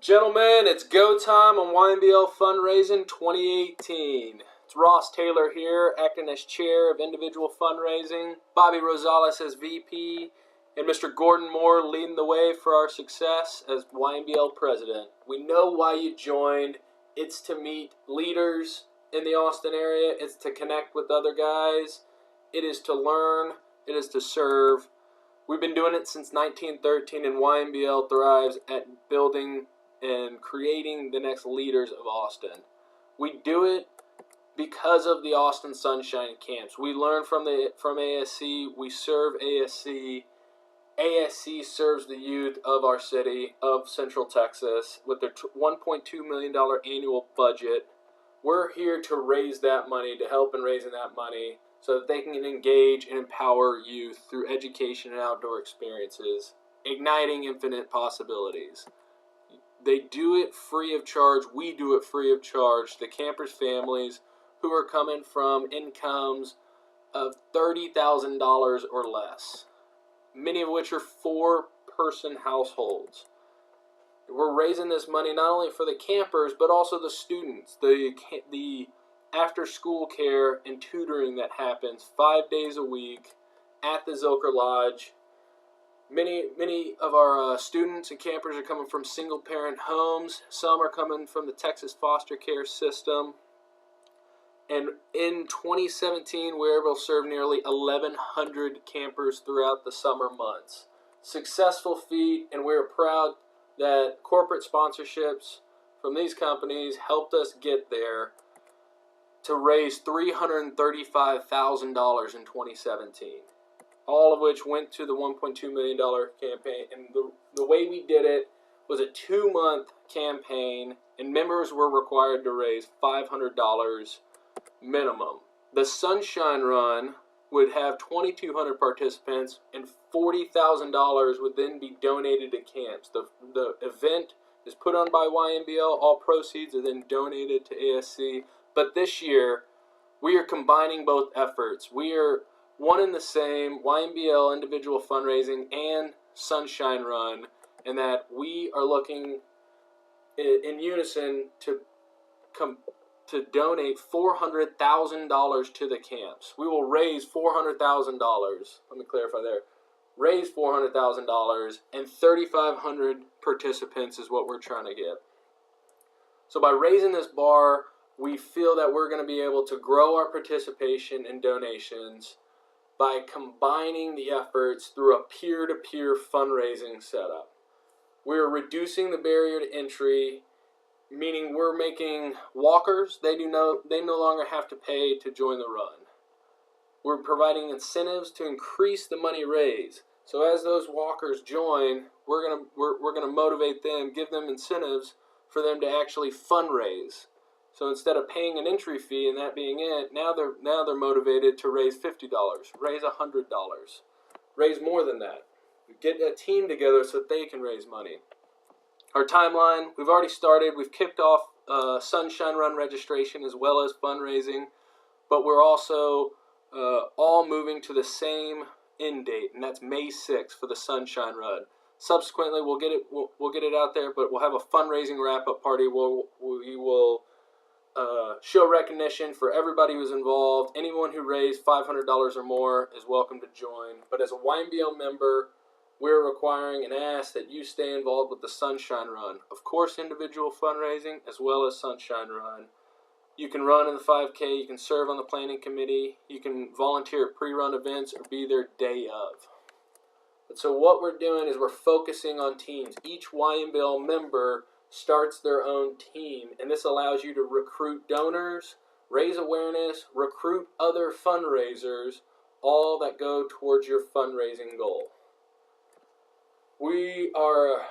Gentlemen, it's go time on YMBL Fundraising 2018. It's Ross Taylor here, acting as chair of individual fundraising, Bobby Rosales as VP, and Mr. Gordon Moore leading the way for our success as YMBL president. We know why you joined. It's to meet leaders in the Austin area. It's to connect with other guys. It is to learn. It is to serve. We've been doing it since 1913, and YMBL thrives at building and creating the next leaders of Austin. We do it because of the Austin Sunshine Camps. We learn from ASC. We serve ASC. ASC serves the youth of our city, of Central Texas, with their $1.2 million annual budget. We're here to raise that money, to help in raising that money, so that they can engage and empower youth through education and outdoor experiences, igniting infinite possibilities. They do it free of charge. We do it free of charge. The campers' families who are coming from incomes of $30,000 or less, many of which are four-person households. We're raising this money not only for the campers, but also the students, the after-school care and tutoring that happens 5 days a week at the Zilker Lodge. Many of our students and campers are coming from single-parent homes. Some are coming from the Texas foster care system. And in 2017, we were able to serve nearly 1,100 campers throughout the summer months. Successful feat, and we're proud that corporate sponsorships from these companies helped us get there to raise $335,000 in 2017. All of which went to the $1.2 million campaign. And the way we did it was a 2-month campaign, and members were required to raise $500 minimum. The Sunshine Run would have 2,200 participants, and $40,000 would then be donated to camps. The event is put on by YMBL. All proceeds are then donated to ASC. But this year, we are combining both efforts. We are one and the same, YMBL individual fundraising and Sunshine Run, and that we are looking in unison to donate $400,000 to the camps. We will raise $400,000. Let me clarify there. Raise $400,000, and 3,500 participants is what we're trying to get. So by raising this bar, we feel that we're going to be able to grow our participation and donations by combining the efforts through a peer-to-peer fundraising setup. We're reducing the barrier to entry, meaning we're making walkers, they no longer have to pay to join the run. We're providing incentives to increase the money raised. So as those walkers join, we're gonna motivate them, give them incentives for them to actually fundraise. So instead of paying an entry fee and that being it, now they're motivated to raise $50, raise $100, raise more than that. Get a team together so that they can raise money. Our timeline, we've already started. We've kicked off Sunshine Run registration as well as fundraising, but we're also all moving to the same end date, and that's May 6th for the Sunshine Run. Subsequently, we'll get it out there, but we'll have a fundraising wrap-up party where we will show recognition for everybody who's involved. Anyone who raised $500 or more is welcome to join. But as a YMBL member, we're requiring and ask that you stay involved with the Sunshine Run. Of course, individual fundraising as well as Sunshine Run. You can run in the 5K, you can serve on the planning committee, you can volunteer at pre-run events or be there day of. But so what we're doing is we're focusing on teams. Each YMBL member starts their own team, and this allows you to recruit donors, raise awareness, recruit other fundraisers, all that go towards your fundraising goal. We are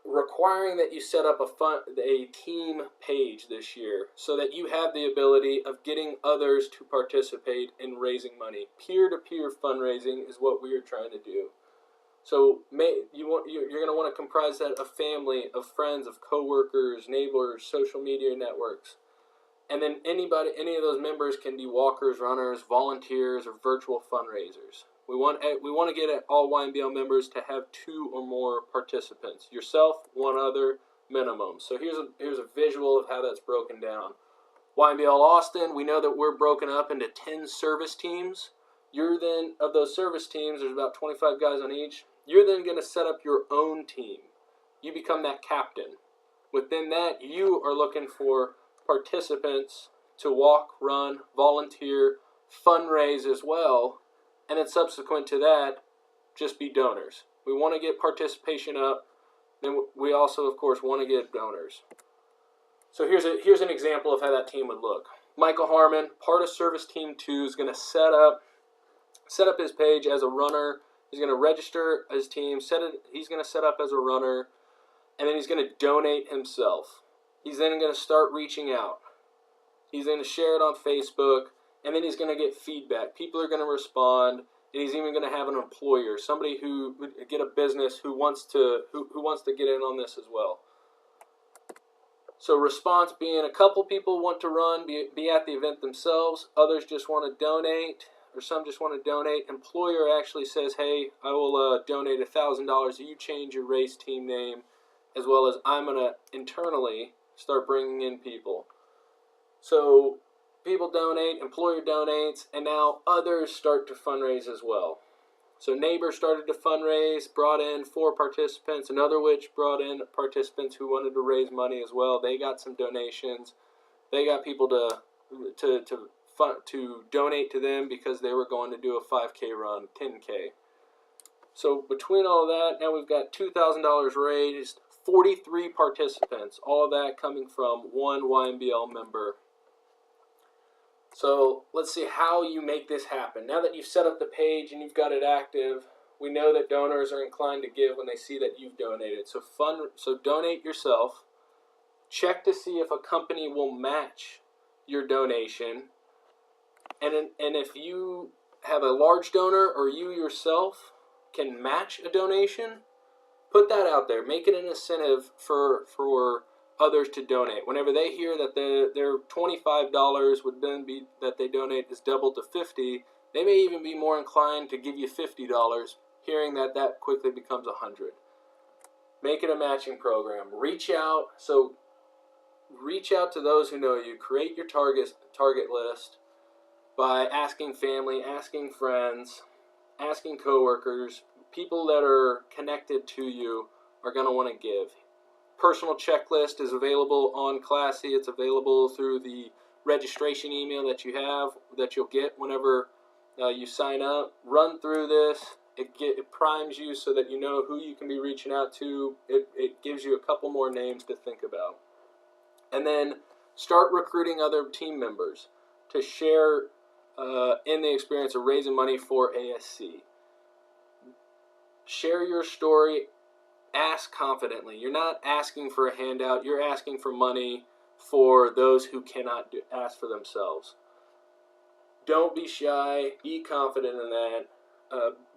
requiring that you set up a team page this year so that you have the ability of getting others to participate in raising money. Peer-to-peer fundraising is what we are trying to do. So you're going to want to comprise that of family, of friends, of coworkers, neighbors, social media networks. And then any of those members can be walkers, runners, volunteers, or virtual fundraisers. We want to get all YMBL members to have 2 or more participants. Yourself, one other, minimum. So here's a visual of how that's broken down. YMBL Austin, we know that we're broken up into 10 service teams. You're then, of those service teams, there's about 25 guys on each. You're then going to set up your own team. You become that captain. Within that, you are looking for participants to walk, run, volunteer, fundraise as well, and then subsequent to that, just be donors. We want to get participation up, then we also, of course, want to get donors. So here's an example of how that team would look. Michael Harmon, part of Service Team 2, is going to set up his page as a runner. He's going to register his team. He's going to set up as a runner, and then he's going to donate himself. He's then going to start reaching out. He's going to share it on Facebook, and then he's going to get feedback. People are going to respond, and he's even going to have an employer, somebody who would get a business who wants to get in on this as well. So response being a couple people want to run, be at the event themselves. Others just want to donate, or some just want to donate. Employer actually says, hey, I will donate $1,000 if you change your race team name, as well as I'm going to internally start bringing in people. So people donate, employer donates, and now others start to fundraise as well. So neighbors started to fundraise, brought in 4 participants, another which brought in participants who wanted to raise money as well. They got some donations. They got people to donate to them because they were going to do a 5K run, 10K. So between all of that, now we've got $2,000 raised, 43 participants, all of that coming from one YMBL member. So let's see how you make this happen. Now that you've set up the page and you've got it active, we know that donors are inclined to give when they see that you've donated. So donate yourself. Check to see if a company will match your donation. And if you have a large donor or you yourself can match a donation, put that out there. Make it an incentive for others to donate. Whenever they hear that their $25 would then be that they donate is doubled to $50, they may even be more inclined to give you $50, hearing that quickly becomes $100. Make it a matching program. Reach out to those who know you. Create your target list by asking family, asking friends, asking coworkers. People that are connected to you are going to want to give. Personal checklist is available on Classy. It's available through the registration email that you'll get whenever you sign up. Run through this. It primes you so that you know who you can be reaching out to. It gives you a couple more names to think about. And then start recruiting other team members to share in the experience of raising money for ASC. Share your story. Ask confidently. You're not asking for a handout. You're asking for money for those who cannot ask for themselves. Don't be shy. Be confident in that.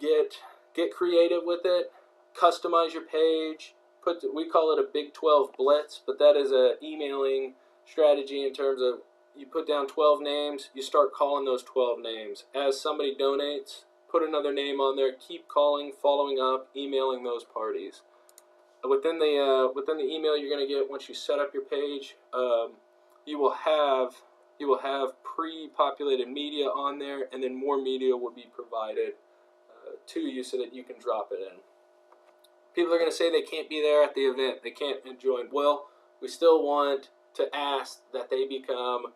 Get creative with it. Customize your page. We call it a Big 12 Blitz, but that is a emailing strategy in terms of you put down 12 names. You start calling those 12 names. As somebody donates, put another name on there. Keep calling, following up, emailing those parties. Within the email you're going to get once you set up your page, you will have pre-populated media on there, and then more media will be provided to you so that you can drop it in. People are going to say they can't be there at the event, they can't join. Well, we still want to ask that they become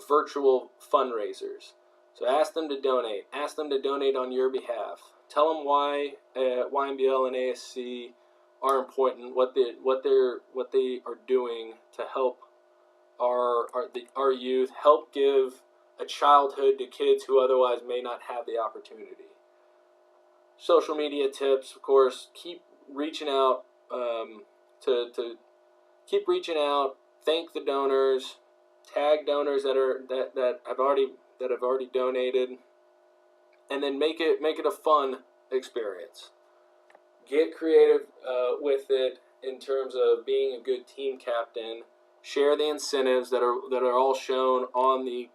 virtual fundraisers. So ask them to donate. Ask them to donate on your behalf. Tell them why YMBL and ASC are important, what they are doing to help our youth, help give a childhood to kids who otherwise may not have the opportunity. Social media tips, of course, keep reaching out keep reaching out. Thank the donors, tag donors that have already donated, and then make it a fun experience. Get creative with it in terms of being a good team captain. Share the incentives that are all shown on the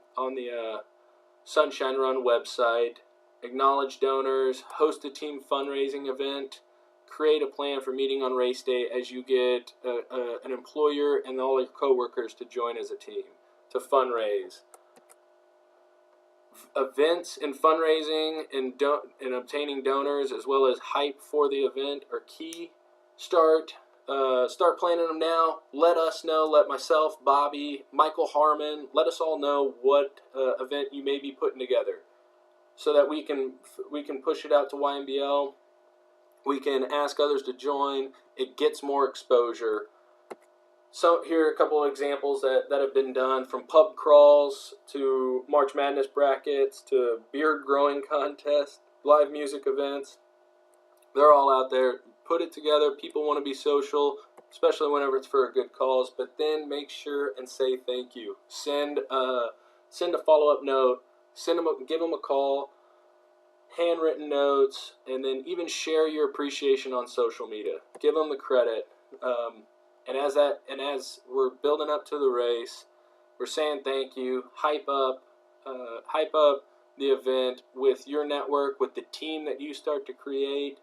Sunshine Run website. Acknowledge donors. Host a team fundraising event. create a plan for meeting on race day as you get an employer and all your coworkers to join as a team to fundraise. Events and fundraising and obtaining donors as well as hype for the event are key. Start planning them now. Let us know. Let myself, Bobby, Michael Harmon, let us all know what event you may be putting together, so that we can push it out to YMBL. We can ask others to join. It gets more exposure. So here are a couple of examples that have been done, from pub crawls to March Madness brackets to beard growing contests, live music events. They're all out there. Put it together. People want to be social, especially whenever it's for a good cause. But then make sure and say thank you. Send a follow-up note. Give them a call. Handwritten notes, and then even share your appreciation on social media. Give them the credit. And as we're building up to the race, we're saying thank you. Hype up the event with your network, with the team that you start to create,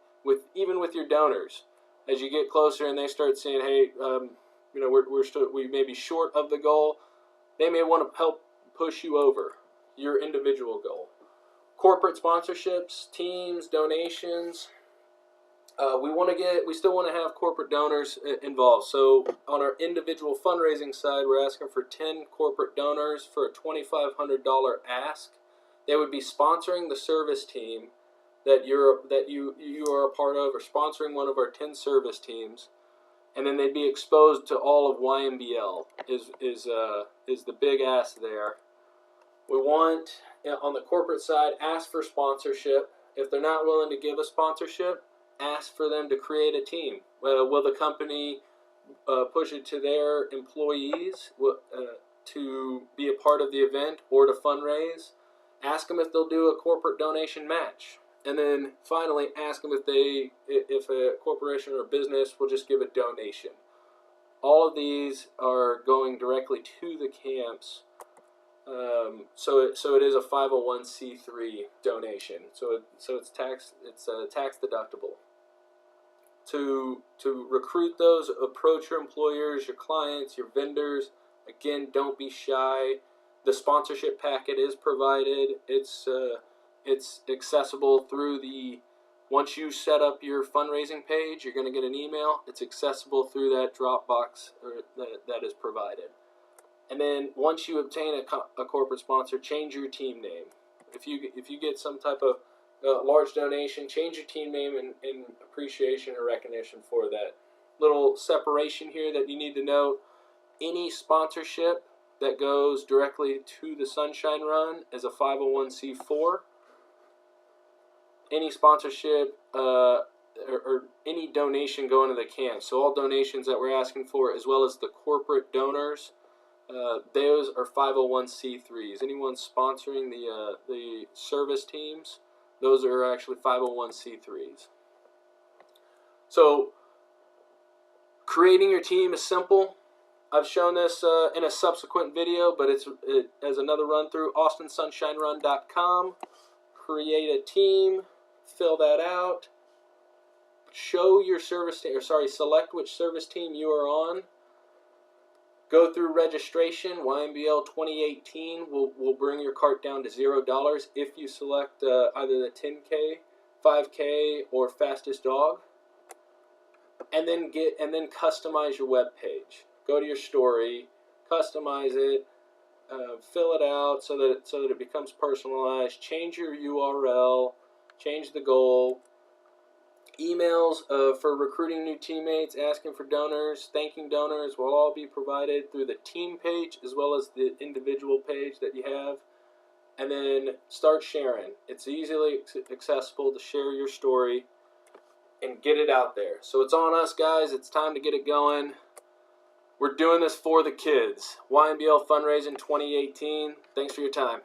even with your donors. As you get closer and they start saying, hey, we may be short of the goal, they may want to help push you over your individual goal. Corporate sponsorships, teams, donations. We still want to have corporate donors involved. So on our individual fundraising side, we're asking for 10 corporate donors for a $2,500 ask. They would be sponsoring the service team that you are a part of, or sponsoring one of our 10 service teams, and then they'd be exposed to all of YMBL. Is the big ask there. We want, on the corporate side, ask for sponsorship. If they're not willing to give a sponsorship, ask for them to create a team. Will the company push it to their employees to be a part of the event or to fundraise? Ask them if they'll do a corporate donation match. And then finally, ask them if a corporation or business will just give a donation. All of these are going directly to the camps. So it is a 501c3 donation. So it's tax deductible. To recruit those, approach your employers, your clients, your vendors. Again, don't be shy. The sponsorship packet is provided. It's accessible through once you set up your fundraising page, you're going to get an email. It's accessible through that Dropbox that is provided. And then once you obtain a corporate sponsor, change your team name. If you get some type of large donation, change your team name in appreciation or recognition for that. Little separation here that you need to know: any sponsorship that goes directly to the Sunshine Run is a 501c4. Any sponsorship or any donation going to the camp, so all donations that we're asking for, as well as the corporate donors, those are 501c3s. Anyone sponsoring the service teams, those are actually 501c3s. So creating your team is simple. I've shown this in a subsequent video, but as another run through, austinsunshinerun.com. Create a team, fill that out, show your service team, select which service team you are on. Go through registration. YMBL 2018 will bring your cart down to $0 if you select either the 10K, 5K, or fastest dog. And then customize your web page. Go to your story, customize it, fill it out so that it becomes personalized. Change your URL, change the goal. Emails for recruiting new teammates, asking for donors, thanking donors will all be provided through the team page as well as the individual page that you have. And then start sharing. It's easily accessible to share your story and get it out there. So it's on us, guys. It's time to get it going. We're doing this for the kids. YMBL Fundraising 2018. Thanks for your time.